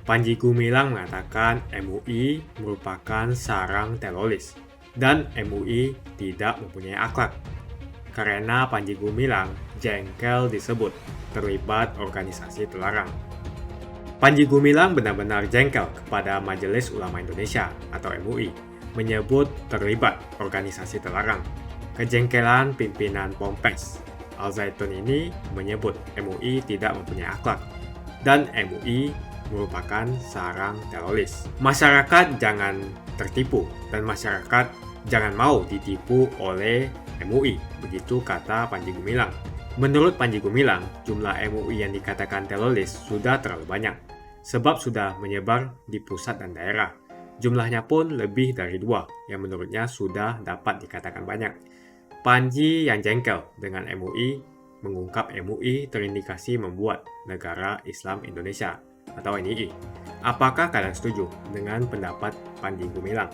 Panji Gumilang mengatakan MUI merupakan sarang teroris dan MUI tidak mempunyai akhlak. Karena Panji Gumilang jengkel disebut terlibat organisasi terlarang. Panji Gumilang benar-benar jengkel kepada Majelis Ulama Indonesia atau MUI menyebut terlibat organisasi terlarang. Kejengkelan pimpinan Ponpes Al Zaitun ini menyebut MUI tidak mempunyai akhlak dan MUI merupakan sarang teroris. Masyarakat jangan tertipu dan masyarakat jangan mau ditipu oleh MUI, begitu kata Panji Gumilang. Menurut Panji Gumilang, jumlah MUI yang dikatakan teroris sudah terlalu banyak, sebab sudah menyebar di pusat dan daerah. Jumlahnya pun lebih dari 2, yang menurutnya sudah dapat dikatakan banyak. Panji yang jengkel dengan MUI mengungkap MUI terindikasi membuat Negara Islam Indonesia atau NII. Apakah kalian setuju dengan pendapat Panji Gumilang?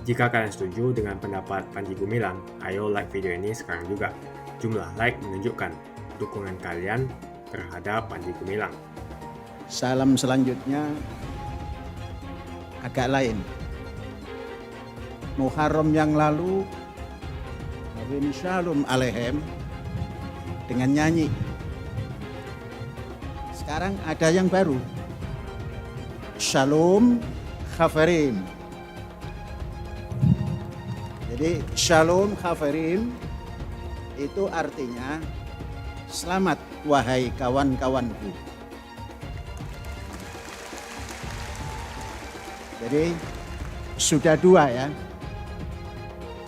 Jika kalian setuju dengan pendapat Panji Gumilang, ayo like video ini sekarang juga. Jumlah like menunjukkan dukungan kalian terhadap Panji Gumilang. Salam selanjutnya agak lain. Muharram yang lalu Nabi Shalom alaihem dengan nyanyi. Sekarang ada yang baru. Shalom Khafarim. Jadi Shalom Khafarim itu artinya selamat wahai kawan-kawanku. Jadi sudah 2 ya.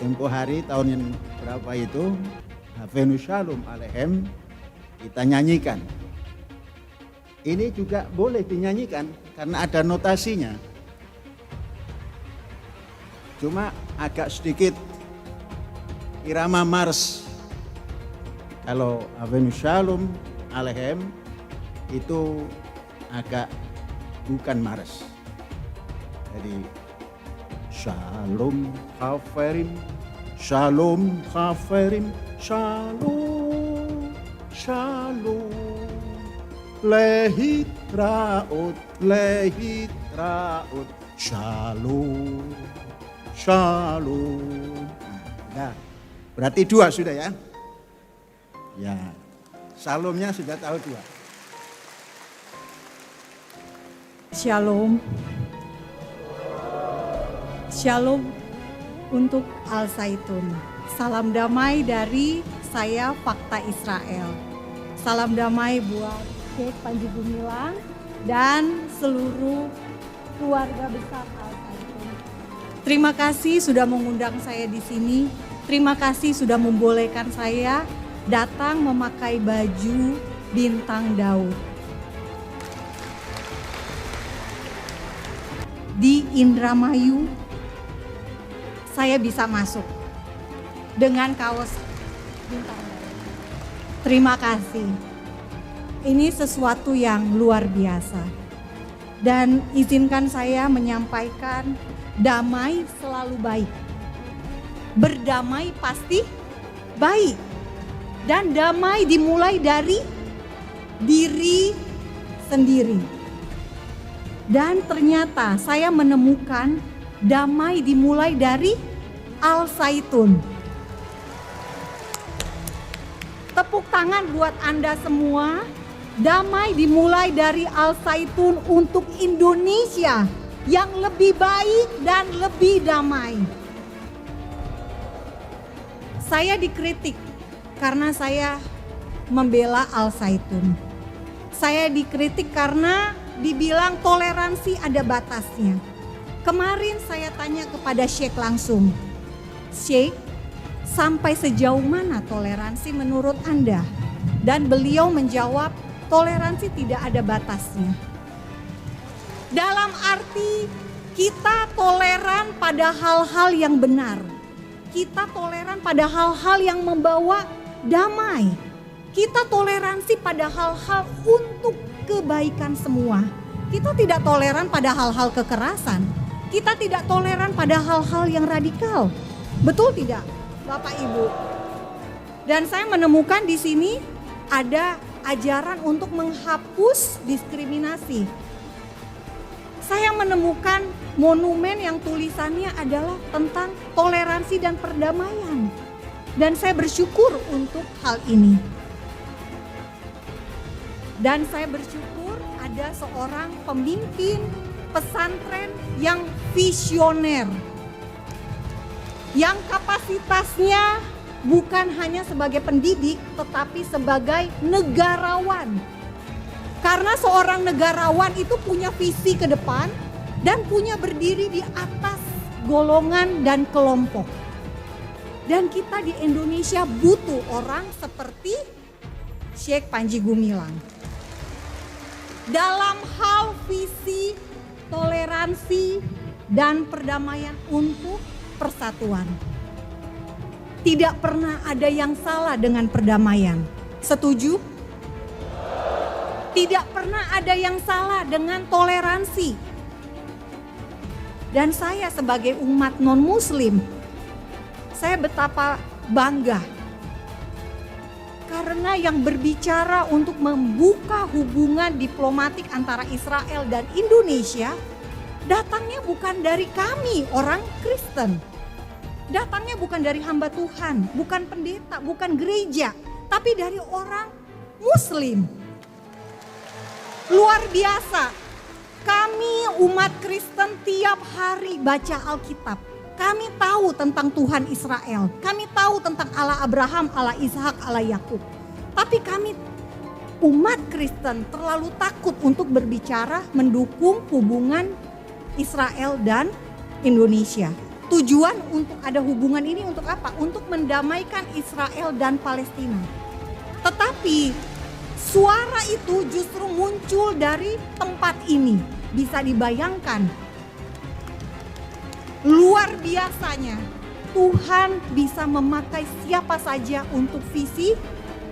Tempo hari tahun yang berapa itu Hafenu Shalom alaihem kita nyanyikan. Ini juga boleh dinyanyikan karena ada notasinya. Cuma agak sedikit irama mars. Kalau Hafenu Shalom alaihem itu agak bukan mars. Jadi Shalom Khafarim, Shalom Khafarim, Shalom, Shalom. Lehit raut, Shalom, Shalom. Nah, berarti 2 sudah ya? Ya, Shalomnya sudah tahu 2. Shalom. Shalom untuk Al Zaitun. Salam damai dari saya Fakta Israel. Salam damai buat Sheikh Panji Gumilang dan seluruh keluarga besar Al Zaitun. Terima kasih sudah mengundang saya di sini. Terima kasih sudah membolehkan saya datang memakai baju bintang Daud. Di Indramayu saya bisa masuk dengan kaos bintang Daud. Terima kasih. Ini sesuatu yang luar biasa. Dan izinkan saya menyampaikan damai selalu baik. Berdamai pasti baik. Dan damai dimulai dari diri sendiri. Dan ternyata saya menemukan damai dimulai dari Al Zaitun. Tepuk tangan buat Anda semua. Damai dimulai dari Al Zaitun untuk Indonesia yang lebih baik dan lebih damai. Saya dikritik karena saya membela Al Zaitun. Saya dikritik karena dibilang toleransi ada batasnya. Kemarin saya tanya kepada Sheikh langsung, Sheikh, sampai sejauh mana toleransi menurut Anda? Dan beliau menjawab, toleransi tidak ada batasnya. Dalam arti kita toleran pada hal-hal yang benar. Kita toleran pada hal-hal yang membawa damai. Kita toleransi pada hal-hal untuk kebaikan semua. Kita tidak toleran pada hal-hal kekerasan. Kita tidak toleran pada hal-hal yang radikal. Betul tidak, Bapak Ibu? Dan saya menemukan di sini ada ajaran untuk menghapus diskriminasi. saya menemukan monumen yang tulisannya adalah tentang toleransi dan perdamaian. Dan saya bersyukur untuk hal ini. Dan saya bersyukur ada seorang pemimpin pesantren yang visioner. Yang kapasitasnya bukan hanya sebagai pendidik tetapi sebagai negarawan. Karena seorang negarawan itu punya visi ke depan dan punya berdiri di atas golongan dan kelompok. Dan kita di Indonesia butuh orang seperti Syekh Panji Gumilang. Dalam hal visi, toleransi, dan perdamaian untuk persatuan. Tidak pernah ada yang salah dengan perdamaian. Setuju? Tidak pernah ada yang salah dengan toleransi. Dan saya sebagai umat non-muslim, saya betapa bangga. Karena yang berbicara untuk membuka hubungan diplomatik antara Israel dan Indonesia, datangnya bukan dari kami orang Kristen. Datangnya bukan dari hamba Tuhan, bukan pendeta, bukan gereja, tapi dari orang Muslim. Luar biasa, kami umat Kristen tiap hari baca Alkitab. Kami tahu tentang Tuhan Israel, kami tahu tentang Allah Abraham, Allah Ishak, Allah Yakub. Tapi kami umat Kristen terlalu takut untuk berbicara mendukung hubungan Israel dan Indonesia. Tujuan untuk ada hubungan ini untuk apa? Untuk mendamaikan Israel dan Palestina. Tetapi suara itu justru muncul dari tempat ini. Bisa dibayangkan. Luar biasanya Tuhan bisa memakai siapa saja untuk visi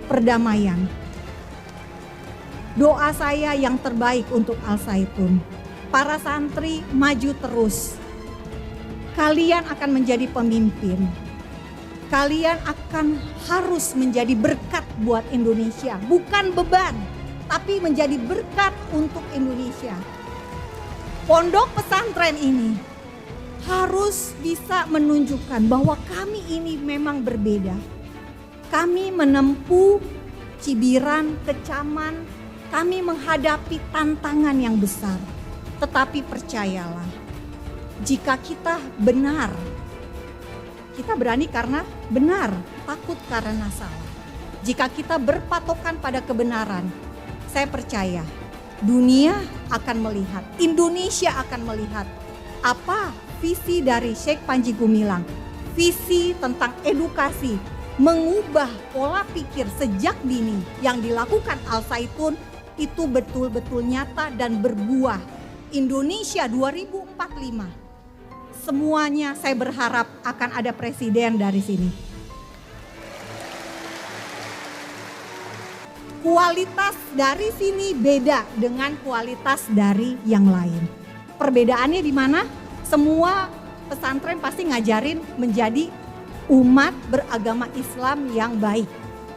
perdamaian. Doa saya yang terbaik untuk Al-Zaitun. Para santri maju terus. Kalian akan menjadi pemimpin. Kalian akan harus menjadi berkat buat Indonesia. Bukan beban, tapi menjadi berkat untuk Indonesia. Pondok pesantren ini harus bisa menunjukkan bahwa kami ini memang berbeda. Kami menempuh cibiran, kecaman, kami menghadapi tantangan yang besar. Tetapi percayalah, jika kita benar, kita berani karena benar, takut karena salah. Jika kita berpatokan pada kebenaran, saya percaya dunia akan melihat, Indonesia akan melihat apa visi dari Syekh Panji Gumilang. Visi tentang edukasi, mengubah pola pikir sejak dini yang dilakukan Al-Zaitun itu betul-betul nyata dan berbuah. Indonesia 2045. Semuanya saya berharap akan ada presiden dari sini. Kualitas dari sini beda dengan kualitas dari yang lain. Perbedaannya di mana? Semua pesantren pasti ngajarin menjadi umat beragama Islam yang baik.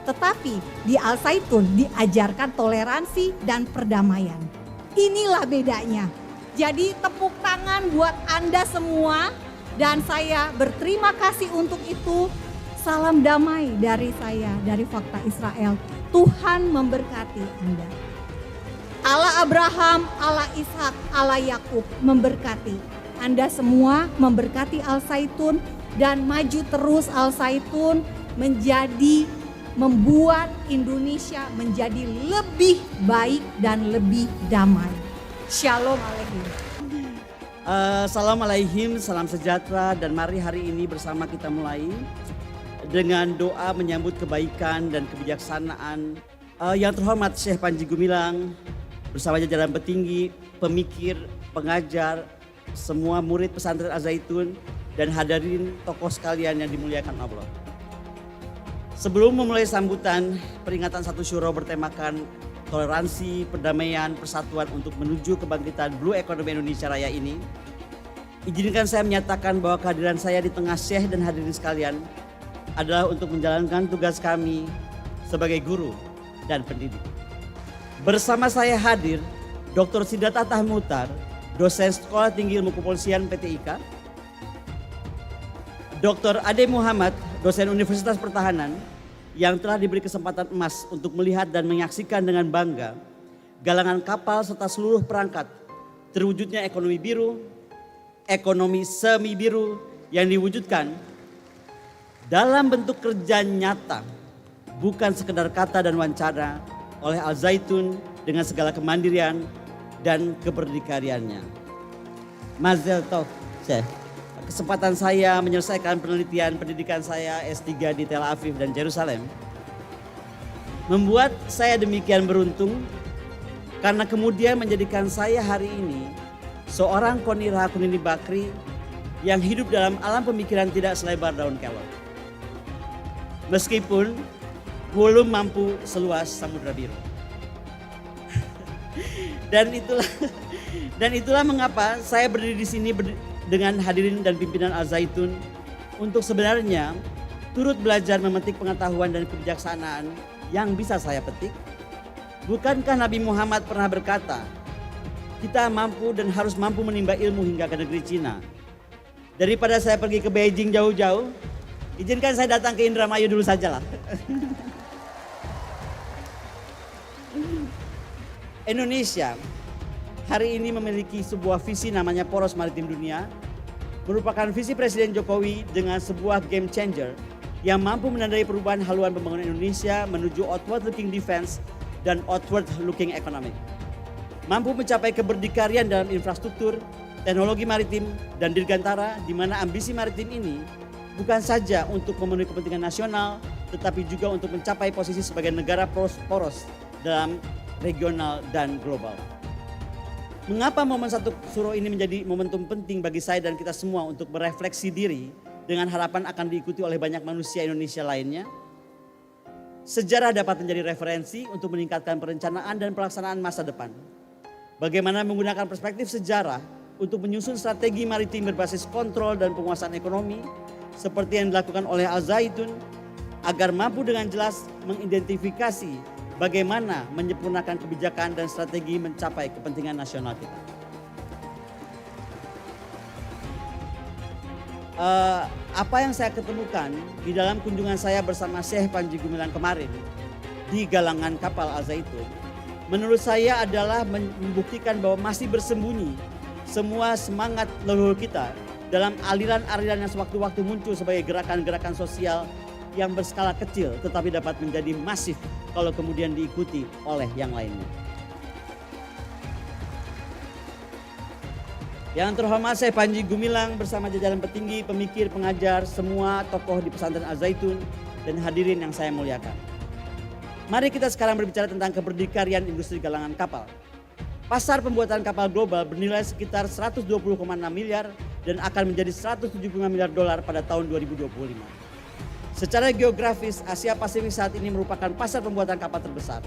Tetapi di Al-Zaitun diajarkan toleransi dan perdamaian. Inilah bedanya. Jadi tepuk tangan buat Anda semua dan saya berterima kasih untuk itu. Salam damai dari saya, dari Fakta Israel. Tuhan memberkati Anda. Allah Abraham, Allah Ishak, Allah Yakub memberkati. Anda semua memberkati Al-Zaitun dan maju terus Al-Zaitun menjadi membuat Indonesia menjadi lebih baik dan lebih damai. Shalom Aleichem. Assalamualaikum, salam sejahtera dan mari hari ini bersama kita mulai dengan doa menyambut kebaikan dan kebijaksanaan yang terhormat Syekh Panji Gumilang bersama jajaran petinggi, pemikir, pengajar, semua murid pesantren Al-Zaitun dan hadirin tokoh sekalian yang dimuliakan Allah. Sebelum memulai sambutan peringatan 1 Syuro bertemakan toleransi, perdamaian, persatuan untuk menuju kebangkitan Blue Economy Indonesia Raya ini, izinkan saya menyatakan bahwa kehadiran saya di tengah Syekh dan hadirin sekalian adalah untuk menjalankan tugas kami sebagai guru dan pendidik. Bersama saya hadir Dr. Siddhartha Tahmutar, dosen Sekolah Tinggi Ilmu Kepolisian PTIK, Dr. Ade Muhammad, dosen Universitas Pertahanan, yang telah diberi kesempatan emas untuk melihat dan menyaksikan dengan bangga galangan kapal serta seluruh perangkat terwujudnya ekonomi biru, ekonomi semi biru yang diwujudkan dalam bentuk kerja nyata, bukan sekedar kata dan wawancara oleh Al Zaitun dengan segala kemandirian dan keberdikariannya. Mazel tov, Chef. Kesempatan saya menyelesaikan penelitian pendidikan saya S3 di Tel Aviv dan Yerusalem membuat saya demikian beruntung karena kemudian menjadikan saya hari ini seorang Konira Kunini Bakri yang hidup dalam alam pemikiran tidak selebar daun kelor. Meskipun belum mampu seluas Samudra Biru. Dan itulah mengapa saya berdiri di sini dengan hadirin dan pimpinan Al Zaitun untuk sebenarnya turut belajar memetik pengetahuan dan kebijaksanaan yang bisa saya petik. Bukankah Nabi Muhammad pernah berkata, kita mampu dan harus mampu menimba ilmu hingga ke negeri Cina. Daripada saya pergi ke Beijing jauh-jauh, izinkan saya datang ke Indramayu dulu sajalah. Indonesia hari ini memiliki sebuah visi namanya Poros Maritim Dunia, merupakan visi Presiden Jokowi dengan sebuah game changer yang mampu menandai perubahan haluan pembangunan Indonesia menuju outward looking defense dan outward looking economic. Mampu mencapai keberdikarian dalam infrastruktur, teknologi maritim, dan dirgantara, di mana ambisi maritim ini bukan saja untuk memenuhi kepentingan nasional, tetapi juga untuk mencapai posisi sebagai negara poros dalam regional dan global. Mengapa momen 1 Suro ini menjadi momentum penting bagi saya dan kita semua untuk berefleksi diri dengan harapan akan diikuti oleh banyak manusia Indonesia lainnya? Sejarah dapat menjadi referensi untuk meningkatkan perencanaan dan pelaksanaan masa depan. Bagaimana menggunakan perspektif sejarah untuk menyusun strategi maritim berbasis kontrol dan penguasaan ekonomi seperti yang dilakukan oleh Al Zaitun agar mampu dengan jelas mengidentifikasi bagaimana menyempurnakan kebijakan dan strategi mencapai kepentingan nasional kita. Apa yang saya ketemukan di dalam kunjungan saya bersama Syekh Panji Gumilang kemarin di galangan kapal Al Zaitun, menurut saya adalah membuktikan bahwa masih bersembunyi semua semangat leluhur kita dalam aliran-aliran yang sewaktu-waktu muncul sebagai gerakan-gerakan sosial yang berskala kecil tetapi dapat menjadi masif kalau kemudian diikuti oleh yang lainnya. Yang terhormat saya Panji Gumilang bersama jajaran petinggi, pemikir, pengajar, semua tokoh di pesantren Al Zaitun dan hadirin yang saya muliakan. Mari kita sekarang berbicara tentang keberdikarian industri galangan kapal. Pasar pembuatan kapal global bernilai sekitar 120,6 miliar dan akan menjadi 175 miliar dolar pada tahun 2025. Secara geografis, Asia Pasifik saat ini merupakan pasar pembuatan kapal terbesar.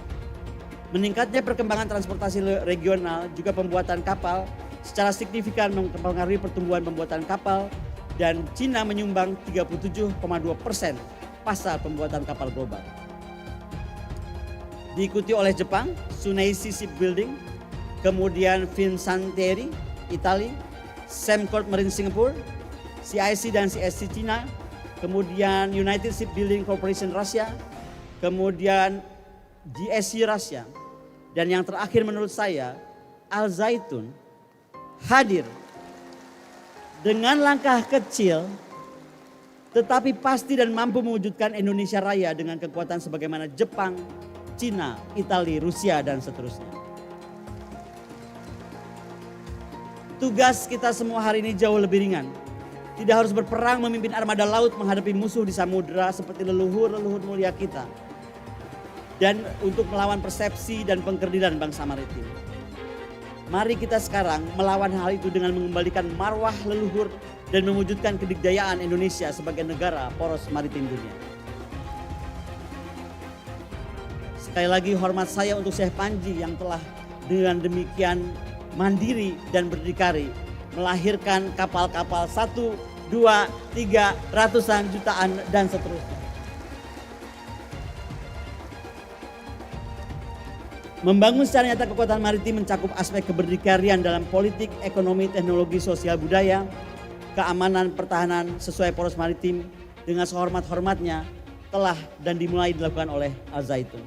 Meningkatnya perkembangan transportasi regional juga pembuatan kapal secara signifikan mempengaruhi pertumbuhan pembuatan kapal dan Cina menyumbang 37,2% pasar pembuatan kapal global. Diikuti oleh Jepang, Tsuneishi Shipbuilding, kemudian Fincantieri, Italia, Sembcorp Marine Singapore, CIC dan CSC Cina, kemudian United Shipbuilding Corporation Rusia, kemudian GSC Rusia, dan yang terakhir menurut saya Al Zaitun hadir dengan langkah kecil tetapi pasti dan mampu mewujudkan Indonesia Raya dengan kekuatan sebagaimana Jepang, Cina, Italia, Rusia, dan seterusnya. Tugas kita semua hari ini jauh lebih ringan. Tidak harus berperang memimpin armada laut menghadapi musuh di samudera seperti leluhur-leluhur mulia kita. Dan untuk melawan persepsi dan pengkerdilan bangsa maritim. Mari kita sekarang melawan hal itu dengan mengembalikan marwah leluhur dan mewujudkan kedikdayaan Indonesia sebagai negara poros maritim dunia. Sekali lagi hormat saya untuk Syekh Panji yang telah dengan demikian mandiri dan berdikari melahirkan kapal-kapal 1, 2, 3, ratusan jutaan dan seterusnya. Membangun secara nyata kekuatan maritim mencakup aspek keberdikarian dalam politik, ekonomi, teknologi, sosial, budaya, keamanan, pertahanan sesuai poros maritim dengan sehormat-hormatnya telah dan dimulai dilakukan oleh Al Zaitun.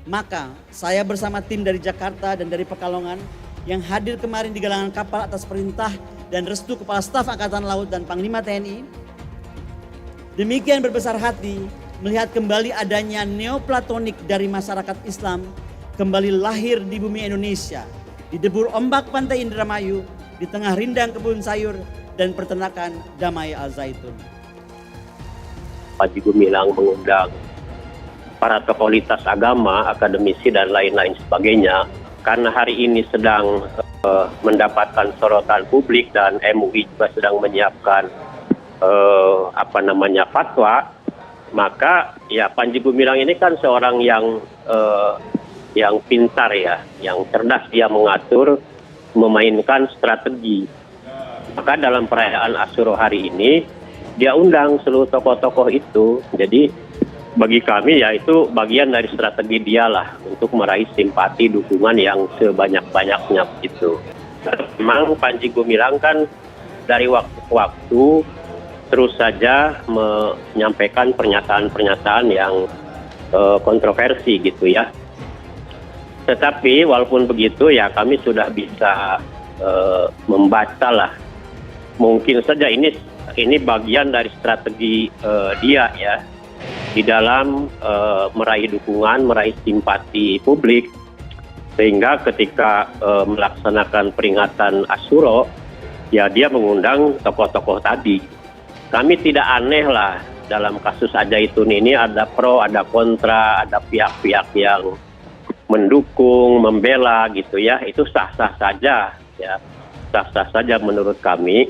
Maka saya bersama tim dari Jakarta dan dari Pekalongan yang hadir kemarin di galangan kapal atas perintah dan restu Kepala Staf Angkatan Laut dan Panglima TNI, demikian berbesar hati melihat kembali adanya neoplatonik dari masyarakat Islam kembali lahir di bumi Indonesia, di debur ombak pantai Indramayu, di tengah rindang kebun sayur dan peternakan Damai Al Zaitun. Panji Gumilang mengundang para tokoh lintas agama, akademisi dan lain-lain sebagainya, karena hari ini sedang mendapatkan sorotan publik dan MUI juga sedang menyiapkan fatwa, maka ya Panji Gumilang ini kan seorang yang pintar ya, yang cerdas, dia mengatur, memainkan strategi. Maka dalam perayaan Asyura hari ini dia undang seluruh tokoh-tokoh itu. Jadi bagi kami ya itu bagian dari strategi dialah untuk meraih simpati, dukungan yang sebanyak-banyaknya begitu. Memang Panji Gumilang kan dari waktu ke waktu terus saja menyampaikan pernyataan-pernyataan yang kontroversi gitu ya. Tetapi walaupun begitu ya kami sudah bisa membaca lah. Mungkin saja ini bagian dari strategi dia ya di dalam meraih dukungan, meraih simpati publik, sehingga ketika melaksanakan peringatan Asyura ya dia mengundang tokoh-tokoh tadi. Kami tidak aneh lah dalam kasus Al Zaitun ini, ada pro, ada kontra, ada pihak-pihak yang mendukung, membela gitu ya, itu sah-sah saja ya, sah-sah saja menurut kami.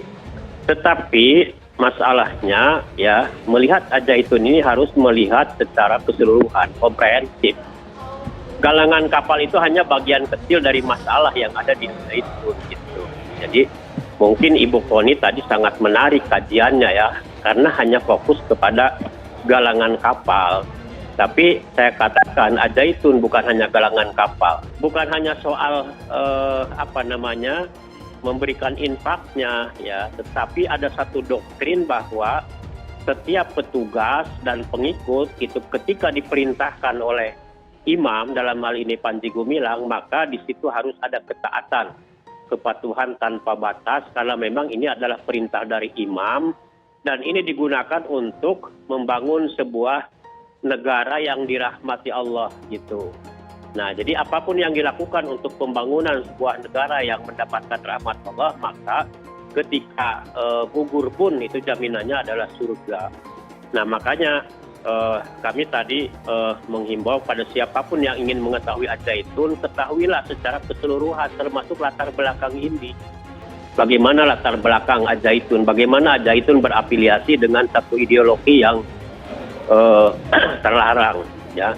Tetapi masalahnya ya melihat Al Zaitun ini harus melihat secara keseluruhan, komprehensif. Galangan kapal itu hanya bagian kecil dari masalah yang ada di Al Zaitun gitu. Jadi mungkin Ibu Koni tadi sangat menarik kajiannya ya, karena hanya fokus kepada galangan kapal. Tapi saya katakan Al Zaitun bukan hanya galangan kapal, bukan hanya soal memberikan infaknya ya, tetapi ada satu doktrin bahwa setiap petugas dan pengikut itu ketika diperintahkan oleh imam, dalam hal ini Panji Gumilang, maka di situ harus ada ketaatan, kepatuhan tanpa batas, karena memang ini adalah perintah dari imam dan ini digunakan untuk membangun sebuah negara yang dirahmati Allah gitu. Nah, jadi apapun yang dilakukan untuk pembangunan sebuah negara yang mendapatkan rahmat Allah, maka ketika gugur pun itu jaminannya adalah surga. Nah, makanya kami tadi menghimbau pada siapapun yang ingin mengetahui Al Zaitun, ketahuilah secara keseluruhan termasuk latar belakang ini. Bagaimana latar belakang Al Zaitun, bagaimana Al Zaitun berafiliasi dengan satu ideologi yang terlarang ya,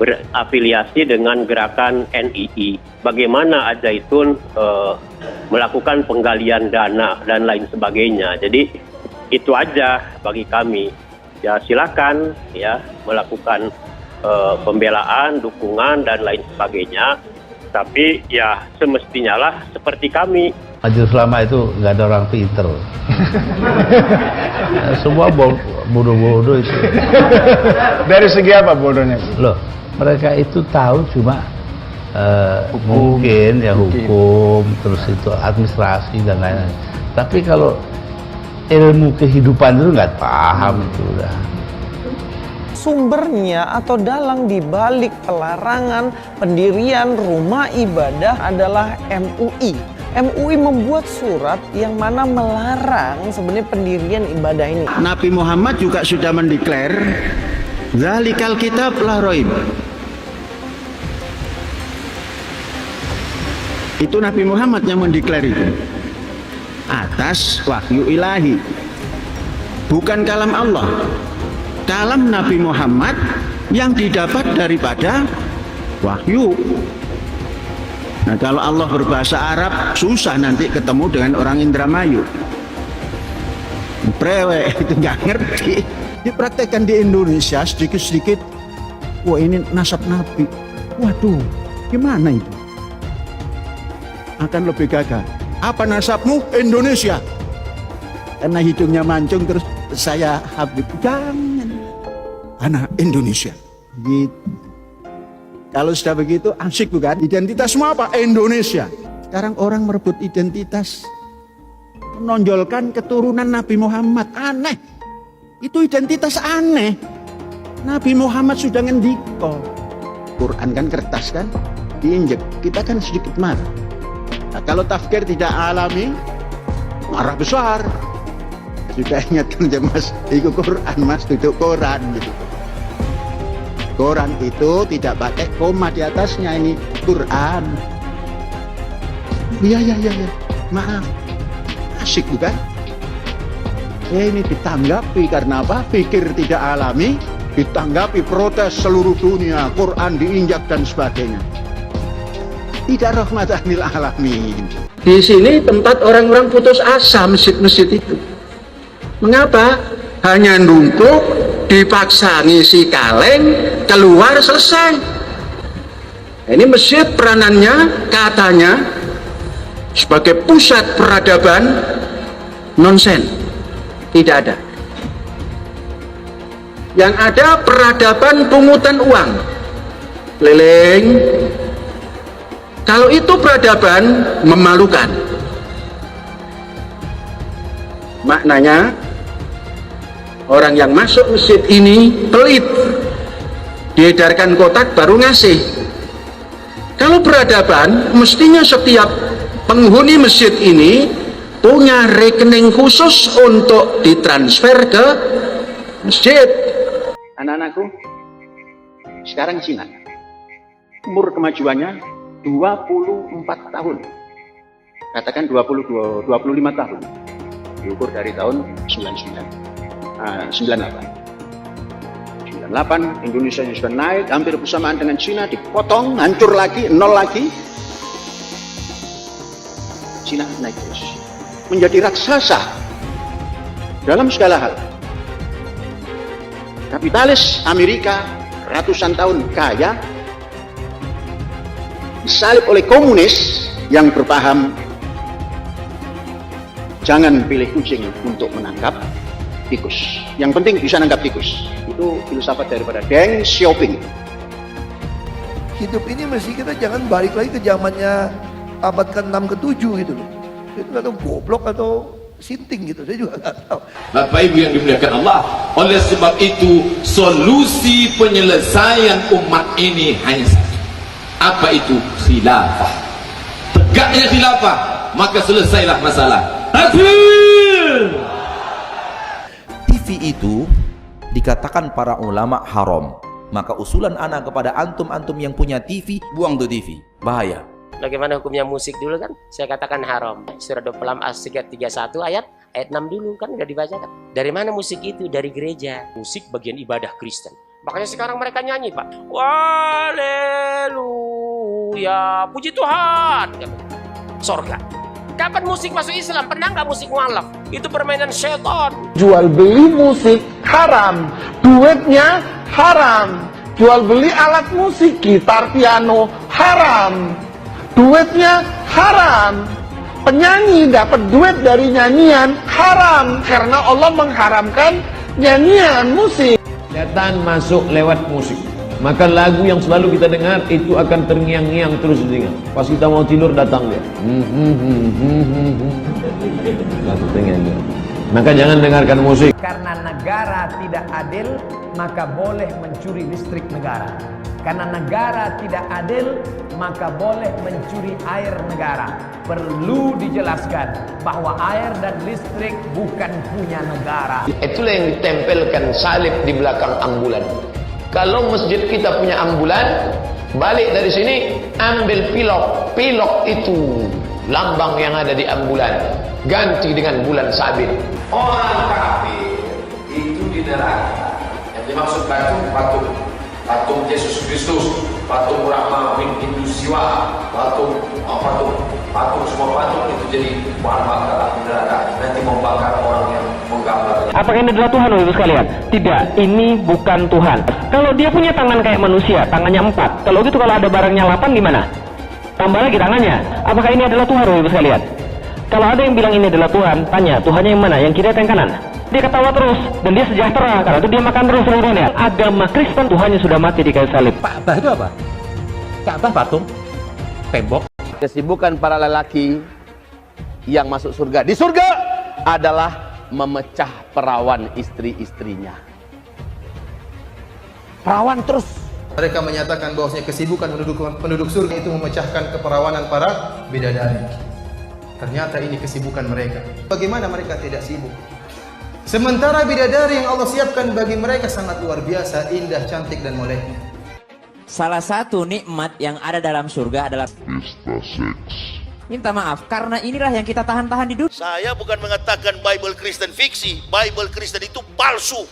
berafiliasi dengan gerakan NII, bagaimana Al Zaitun melakukan penggalian dana dan lain sebagainya. Jadi itu aja bagi kami. Ya silakan ya melakukan pembelaan, dukungan dan lain sebagainya. Tapi ya semestinya lah seperti kami. Majelis Ulama itu nggak ada orang pinter. Semua bodoh-bodoh itu. Dari segi apa bodohnya? Loh, mereka itu tahu cuma mungkin ya hukum, terus itu administrasi dan lain-lain. Tapi kalau ilmu kehidupan itu nggak paham itu udah. Sumbernya atau dalang di balik pelarangan pendirian rumah ibadah adalah MUI. MUI membuat surat yang mana melarang sebenarnya pendirian ibadah ini. Nabi Muhammad juga sudah mendeklar Zalikal kitab la raib. Itu Nabi Muhammad yang mendeklar itu atas wahyu ilahi, bukan kalam Allah. Kalam Nabi Muhammad yang didapat daripada wahyu. Nah, kalau Allah berbahasa Arab susah nanti ketemu dengan orang Indramayu. Brewek itu nggak ngerti. Dipraktekkan di Indonesia sedikit-sedikit. Wah, ini nasab Nabi. Waduh, gimana itu? Akan lebih gagal. Apa nasabmu? Indonesia. Karena hidungnya mancung terus saya Habib. Jangan. Anak Indonesia. Gitu. Kalau sudah begitu asik bukan? Identitasmu apa? Indonesia. Sekarang orang merebut identitas, menonjolkan keturunan Nabi Muhammad. Aneh. Itu identitas aneh. Nabi Muhammad sudah ngendiko. Quran kan kertas kan, diinjek. Kita kan sedikit marah. Nah, kalau tafsir tidak alami, marah besar. Sudah ingatkan ya mas, itu Quran mas, duduk Quran gitu. Quran itu tidak pakai koma di atasnya, ini Quran. Iya, maaf. Asik bukan? Ini ditanggapi karena apa? Pikir tidak alami, ditanggapi protes seluruh dunia, Quran diinjak dan sebagainya. Tidak rahmatan lil alamin. Di sini tempat orang-orang putus asa masjid-masjid itu. Mengapa? Hanya numpuk, dipaksa ngisi kaleng, keluar selesai. Ini masjid peranannya katanya sebagai pusat peradaban, nonsen. Tidak ada. Yang ada peradaban pungutan uang, keliling. Kalau itu peradaban memalukan. Maknanya orang yang masuk masjid ini pelit, diedarkan kotak baru ngasih. Kalau peradaban, mestinya setiap penghuni masjid ini punya rekening khusus untuk ditransfer ke masjid. Anak-anakku, sekarang Cina, umur kemajuannya 24 tahun. Katakan 25 tahun. Diukur dari tahun 98. 98, Indonesia yang sudah naik, hampir bersamaan dengan Cina, dipotong, hancur lagi, nol lagi. Cina naik terus. Menjadi raksasa dalam segala hal. Kapitalis Amerika ratusan tahun kaya, disalib oleh komunis yang berpaham jangan pilih kucing untuk menangkap tikus. Yang penting bisa nangkap tikus. Itu filsafat daripada Deng Xiaoping. Hidup ini mesti kita jangan balik lagi ke zamannya abad ke-6 ke-7 gitu loh. Itu atau goblok atau sinting gitu, saya juga nggak tahu. Bapak Ibu yang dimuliakan Allah, oleh sebab itu solusi penyelesaian umat ini hanya satu. Apa itu? Khilafah. Tegaknya khilafah, maka selesailah masalah. Takbir. TV itu dikatakan para ulama haram. Maka usulan anak kepada antum-antum yang punya TV, buang tuh TV. Bahaya. Bagaimana hukumnya musik dulu kan? Saya katakan haram. Surah 26 As-Sighat 31 ayat 6 dulu kan udah dibacakan. Dari mana musik itu? Dari gereja. Musik bagian ibadah Kristen. Makanya sekarang mereka nyanyi, Pak. Haleluya, puji Tuhan. Sorga. Kapan musik masuk Islam? Pernah nggak musik mualaf? Itu permainan syaitan. Jual beli musik haram, duitnya haram. Jual beli alat musik, gitar, piano haram, duitnya haram. Penyanyi dapat duit dari nyanyian haram karena Allah mengharamkan nyanyian musik. Setan masuk lewat musik, maka lagu yang selalu kita dengar itu akan terngiang-ngiang terus di telinga. Pas kita mau tidur datang dia. Lagu terngiang-ngiang. Maka jangan dengarkan musik. Karena negara tidak adil, maka boleh mencuri listrik negara. Karena negara tidak adil, maka boleh mencuri air negara. Perlu dijelaskan bahwa air dan listrik bukan punya negara. Itulah yang ditempelkan salib di belakang ambulan. Kalau masjid kita punya ambulan, balik dari sini ambil pilok. Pilok itu lambang yang ada di ambulan. Ganti dengan bulan sabit. Orang kafir itu di neraka. Yang dimaksud patung Yesus Kristus, patung Brahma, Hindu Siwa, patung semua patung itu jadi bahan bakar api neraka. Nanti membakar orang yang menggambarnya. Apakah ini adalah Tuhan, Bapak Ibu sekalian? Tidak, ini bukan Tuhan. Kalau dia punya tangan kayak manusia, tangannya 4. Kalau gitu kalau ada barangnya 8 gimana? Tambah lagi tangannya. Apakah ini adalah Tuhan, Bapak Ibu sekalian? Kalau ada yang bilang ini adalah Tuhan, tanya Tuhannya yang mana? Yang kiri atau yang kanan? Dia ketawa terus dan dia sejahtera karena itu dia makan terus seluruhnya. Agama Kristen Tuhannya sudah mati di kayu salib. Ka'bah itu apa? Ka'bah patung, tembok. Kesibukan para lelaki yang masuk surga di surga adalah memecah perawan istri-istrinya. Perawan terus. Mereka menyatakan bahwasanya kesibukan penduduk surga itu memecahkan keperawanan para bidadari. Ternyata ini kesibukan mereka. Bagaimana mereka tidak sibuk? Sementara bidadari yang Allah siapkan bagi mereka sangat luar biasa, indah, cantik dan moleknya. Salah satu nikmat yang ada dalam surga adalah pesta seks. Minta maaf, karena inilah yang kita tahan-tahan di dunia. Saya bukan mengatakan Bible Kristen fiksi. Bible Kristen itu palsu.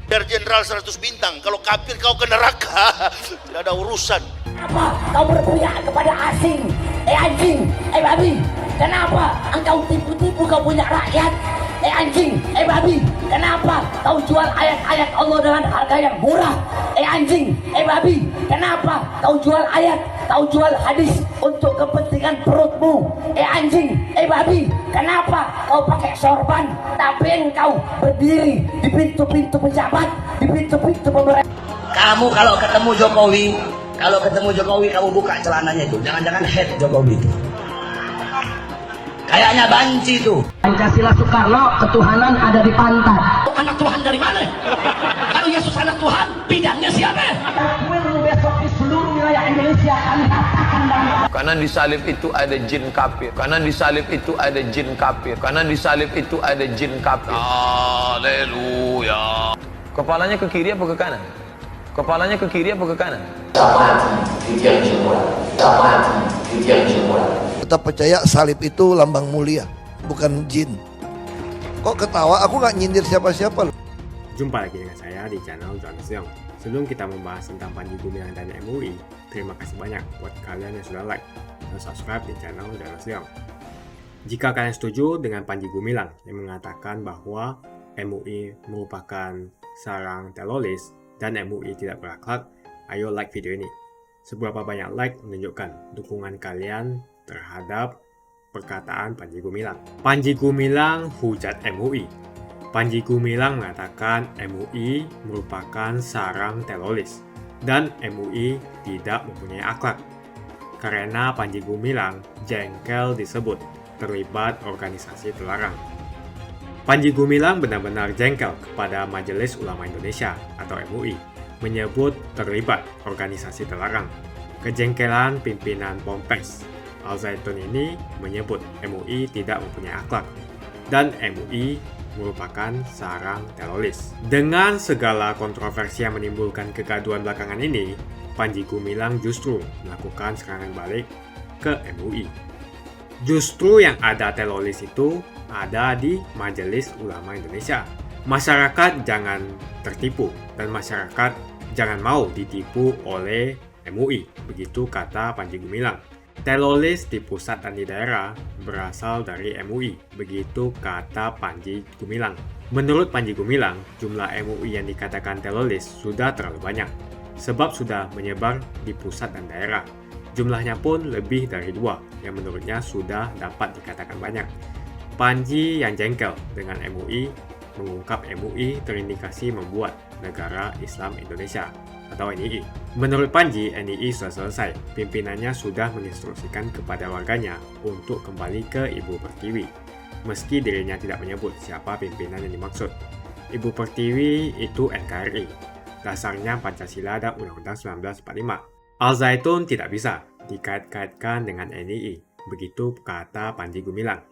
Dari Jenderal 100 bintang. Kalau kafir kau ke neraka. Tidak ada urusan. Kenapa kau berpihak kepada asing? Anjing, babi. Kenapa engkau tipu-tipu kau punya rakyat? Anjing, babi. Kenapa kau jual ayat-ayat Allah dengan harga yang murah? Anjing, babi. Kenapa kau jual ayat, kau jual hadis untuk kepentingan perutmu? Anjing, babi. Kenapa kau pakai sorban tapi engkau berdiri di pintu-pintu pejabat, di pintu-pintu pemerintah? Kamu kalau ketemu Jokowi, kamu buka celananya itu. Jangan-jangan head Jokowi itu. Kayaknya banci tuh. Pancasila Soekarno, ketuhanan ada di pantat. Anak Tuhan dari mana? Kalau Yesus anak Tuhan, bidangnya siapa? Besok di seluruh wilayah Indonesia kami katakan dalam. Karena di salib itu ada jin kafir. Karena di salib itu ada jin kafir. Karena di salib itu ada jin kafir. Haleluya. Kepalanya ke kiri apa ke kanan? Kepalanya ke kiri apa ke kanan? Tetap percaya salib itu lambang mulia, bukan jin. Kok ketawa? Aku nggak nyindir siapa-siapa loh. Jumpa lagi dengan saya di channel Jonas Leong. Sebelum kita membahas tentang Panji Gumilang dan MUI, terima kasih banyak buat kalian yang sudah like dan subscribe di channel Jonas Leong. Jika kalian setuju dengan Panji Gumilang yang mengatakan bahwa MUI merupakan sarang teroris dan MUI tidak berakhlak, ayo like video ini. Seberapa banyak like menunjukkan dukungan kalian terhadap perkataan Panji Gumilang. Panji Gumilang hujat MUI. Panji Gumilang mengatakan MUI merupakan sarang teroris dan MUI tidak mempunyai akhlak. Karena Panji Gumilang jengkel disebut terlibat organisasi terlarang. Panji Gumilang benar-benar jengkel kepada Majelis Ulama Indonesia atau MUI, menyebut terlibat organisasi terlarang. Kejengkelan pimpinan Ponpes Al Zaitun ini menyebut MUI tidak mempunyai akhlak dan MUI merupakan sarang teroris. Dengan segala kontroversi yang menimbulkan kegaduhan belakangan ini, Panji Gumilang justru melakukan serangan balik ke MUI. Justru yang ada teroris itu ada di Majelis Ulama Indonesia. Masyarakat jangan tertipu dan masyarakat jangan mau ditipu oleh MUI, begitu kata Panji Gumilang. Teroris di pusat dan di daerah berasal dari MUI, begitu kata Panji Gumilang. Menurut Panji Gumilang, jumlah MUI yang dikatakan teroris sudah terlalu banyak, sebab sudah menyebar di pusat dan daerah. Jumlahnya pun lebih dari 2, yang menurutnya sudah dapat dikatakan banyak. Panji yang jengkel dengan MUI mengungkap MUI terindikasi membuat Negara Islam Indonesia atau NII. Menurut Panji, NII sudah selesai. Pimpinannya sudah menginstruksikan kepada warganya untuk kembali ke Ibu Pertiwi. Meski dirinya tidak menyebut siapa pimpinan yang dimaksud. Ibu Pertiwi itu NKRI. Dasarnya Pancasila dan Undang-Undang 1945. Al Zaitun tidak bisa dikait-kaitkan dengan NII. Begitu kata Panji Gumilang.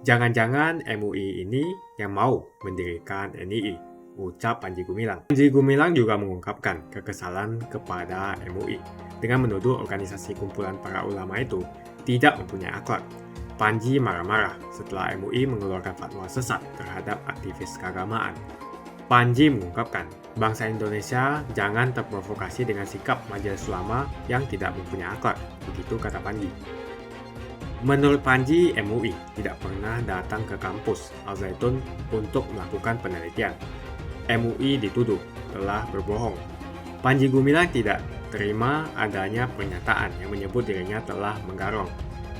Jangan-jangan MUI ini yang mau mendirikan NII, ucap Panji Gumilang. Panji Gumilang juga mengungkapkan kekesalan kepada MUI dengan menuduh organisasi kumpulan para ulama itu tidak mempunyai akhlak. Panji marah-marah setelah MUI mengeluarkan fatwa sesat terhadap aktivis keagamaan. Panji mengungkapkan, bangsa Indonesia jangan terprovokasi dengan sikap Majelis Ulama yang tidak mempunyai akhlak, begitu kata Panji. Menurut Panji, MUI tidak pernah datang ke kampus Al Zaitun untuk melakukan penelitian. MUI dituduh telah berbohong. Panji Gumilang tidak terima adanya pernyataan yang menyebut dirinya telah menggarong,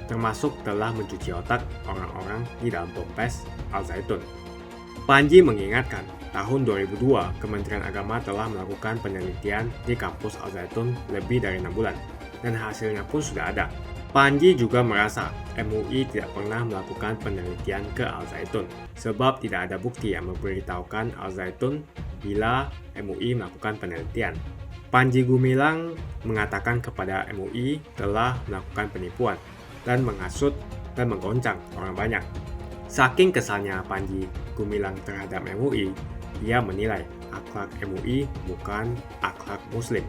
termasuk telah mencuci otak orang-orang di dalam Ponpes Al Zaitun. Panji mengingatkan, tahun 2002 Kementerian Agama telah melakukan penelitian di kampus Al Zaitun lebih dari 6 bulan, dan hasilnya pun sudah ada. Panji juga merasa MUI tidak pernah melakukan penelitian ke Al Zaitun, sebab tidak ada bukti yang memberitahukan Al Zaitun bila MUI melakukan penelitian. Panji Gumilang mengatakan kepada MUI telah melakukan penipuan dan menghasut dan menggoncang orang banyak. Saking kesalnya Panji Gumilang terhadap MUI, dia menilai akhlak MUI bukan akhlak Muslim.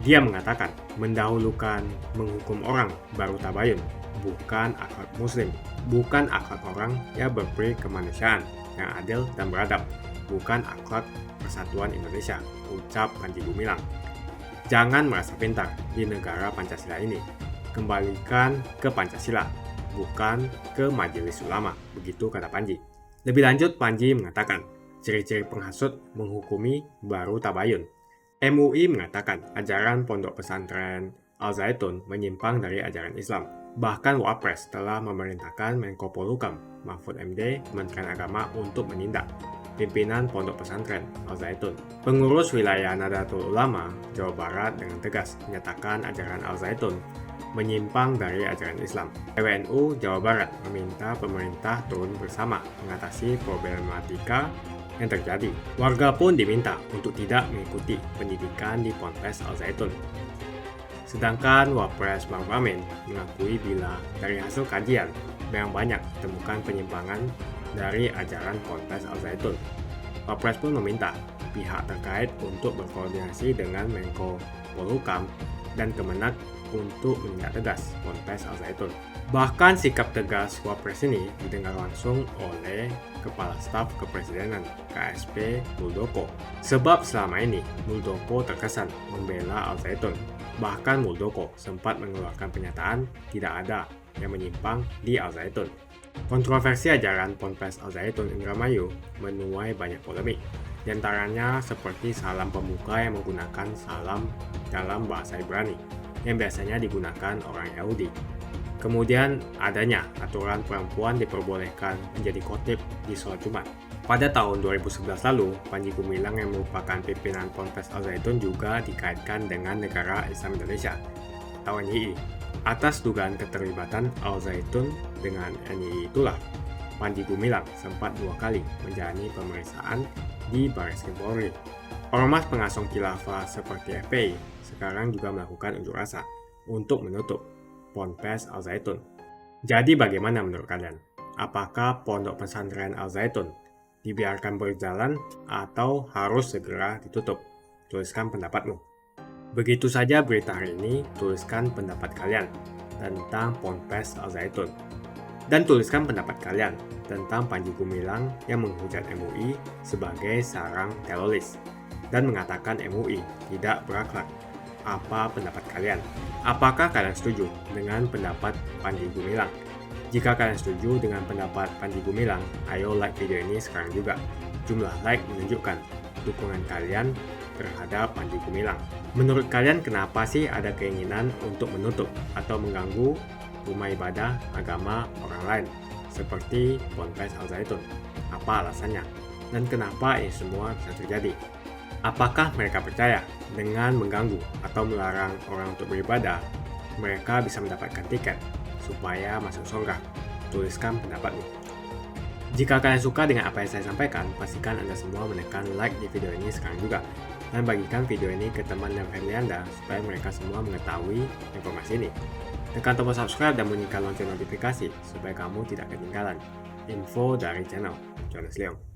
Dia mengatakan mendahulukan menghukum orang baru tabayun, bukan akhlak Muslim, bukan akhlak orang yang berperi kemanusiaan yang adil dan beradab, bukan akhlak Persatuan Indonesia, ucap Panji Gumilang. Jangan merasa pintar di negara Pancasila ini. Kembalikan ke Pancasila, bukan ke Majelis Ulama, begitu kata Panji. Lebih lanjut, Panji mengatakan, ciri-ciri penghasut menghukumi baru tabayun. MUI mengatakan ajaran Pondok Pesantren Al Zaitun menyimpang dari ajaran Islam. Bahkan Wapres telah memerintahkan Menko Polhukam Mahfud MD Kementerian Agama untuk menindak pimpinan Pondok Pesantren Al Zaitun. Pengurus wilayah Nahdlatul Ulama Jawa Barat dengan tegas menyatakan ajaran Al Zaitun menyimpang dari ajaran Islam. PWNU Jawa Barat meminta pemerintah turun bersama mengatasi problematika yang terjadi. Warga pun diminta untuk tidak mengikuti pendidikan di Ponpes Al Zaitun. Sedangkan Wapres Maruf Amin mengakui bila dari hasil kajian yang banyak ditemukan penyimpangan dari ajaran Ponpes Al Zaitun. Wapres pun meminta pihak terkait untuk berkoordinasi dengan Menko Polhukam dan Kemenak untuk menindak tegas Ponpes Al Zaitun. Bahkan sikap tegas Wapres ini didengar langsung oleh Kepala Staf Kepresidenan KSP Muldoko. Sebab selama ini Muldoko terkesan membela Al Zaitun. Bahkan Muldoko sempat mengeluarkan pernyataan tidak ada yang menyimpang di Al Zaitun. Kontroversi ajaran Ponpes Al Zaitun Indramayu menuai banyak polemik. Di antaranya seperti salam pembuka yang menggunakan salam dalam bahasa Ibrani yang biasanya digunakan orang Yahudi. Kemudian adanya aturan perempuan diperbolehkan menjadi khotib di sholat Jumat. Pada tahun 2011 lalu, Panji Gumilang yang merupakan pimpinan Ponpes Al Zaitun juga dikaitkan dengan Negara Islam Indonesia atau NII. Atas dugaan keterlibatan Al Zaitun dengan NII itulah Panji Gumilang sempat 2 kali menjalani pemeriksaan di Barreskrim Polri. Ormas pengasong khilafah seperti FPI sekarang juga melakukan unjuk rasa untuk menutup Ponpes Al Zaitun. Jadi bagaimana menurut kalian? Apakah Pondok Pesantren Al Zaitun dibiarkan berjalan atau harus segera ditutup? Tuliskan pendapatmu. Begitu saja berita hari ini, tuliskan pendapat kalian tentang Ponpes Al Zaitun. Dan tuliskan pendapat kalian tentang Panji Gumilang yang menghujat MUI sebagai sarang teroris dan mengatakan MUI tidak berakhlak. Apa pendapat kalian? Apakah kalian setuju dengan pendapat Panji Gumilang? Jika kalian setuju dengan pendapat Panji Gumilang, ayo like video ini sekarang juga. Jumlah like menunjukkan dukungan kalian terhadap Panji Gumilang. Menurut kalian kenapa sih ada keinginan untuk menutup atau mengganggu rumah ibadah agama orang lain seperti Ponpes Al Zaitun? Apa alasannya? Dan kenapa ini semua bisa terjadi? Apakah mereka percaya dengan mengganggu atau melarang orang untuk beribadah, mereka bisa mendapatkan tiket supaya masuk surga? Tuliskan pendapatmu. Jika kalian suka dengan apa yang saya sampaikan, pastikan Anda semua menekan like di video ini sekarang juga. Dan bagikan video ini ke teman dan family Anda supaya mereka semua mengetahui informasi ini. Tekan tombol subscribe dan bunyikan lonceng notifikasi supaya kamu tidak ketinggalan info dari channel Jonas Leong.